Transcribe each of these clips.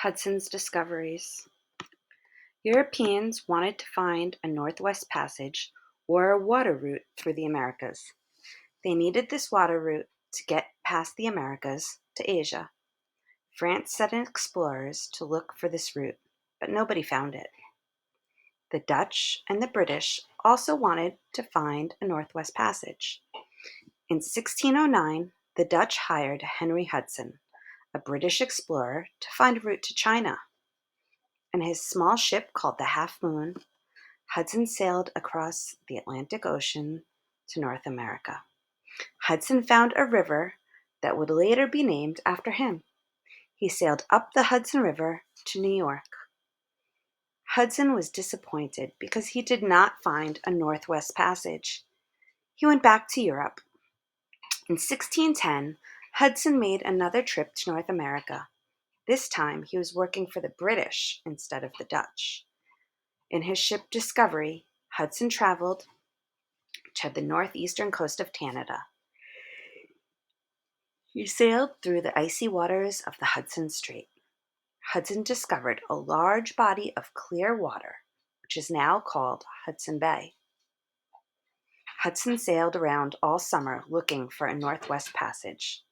Hudson's discoveries. Europeans wanted to find a northwest passage or a water route through the Americas. They needed this water route to get past the Americas to Asia. France sent explorers to look for this route, but nobody found it. The Dutch and the British also wanted to find a northwest passage. In 1609, the Dutch hired Henry Hudson, a British explorer, to find a route to China. In his small ship called the Half Moon, Hudson sailed across the Atlantic Ocean to North America. Hudson found a river that would later be named after him. He sailed up the Hudson River to New York. Hudson was disappointed because he did not find a Northwest Passage. He went back to Europe. In 1610, Hudson made another trip to North America. This time, he was working for the British instead of the Dutch. In his ship Discovery, Hudson traveled to the northeastern coast of Canada. He sailed through the icy waters of the Hudson Strait. Hudson discovered a large body of clear water, which is now called Hudson Bay. Hudson sailed around all summer looking for a northwest passage.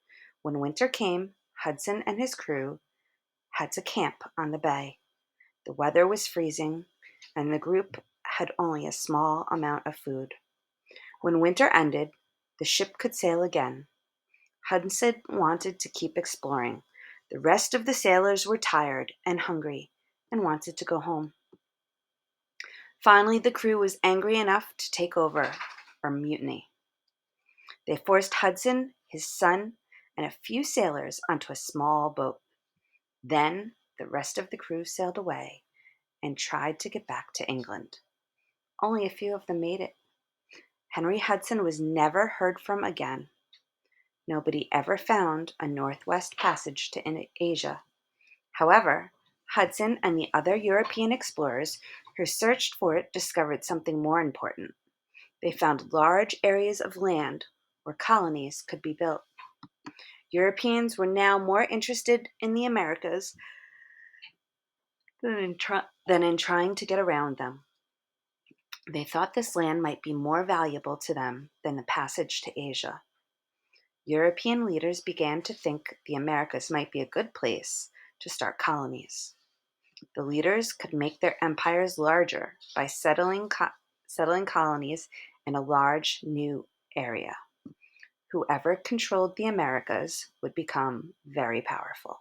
When winter came, Hudson and his crew had to camp on the bay. The weather was freezing, and the group had only a small amount of food. When winter ended, the ship could sail again. Hudson wanted to keep exploring. The rest of the sailors were tired and hungry and wanted to go home. Finally, the crew was angry enough to take over, or mutiny. They forced Hudson, his son, and a few sailors onto a small boat. Then the rest of the crew sailed away and tried to get back to England. Only a few of them made it. Henry Hudson was never heard from again. Nobody ever found a northwest passage to Asia. However, Hudson and the other European explorers who searched for it discovered something more important. They found large areas of land where colonies could be built. Europeans were now more interested in the Americas than in trying to get around them. They thought this land might be more valuable to them than the passage to Asia. European leaders began to think the Americas might be a good place to start colonies. The leaders could make their empires larger by settling colonies in a large new area. Whoever controlled the Americas would become very powerful.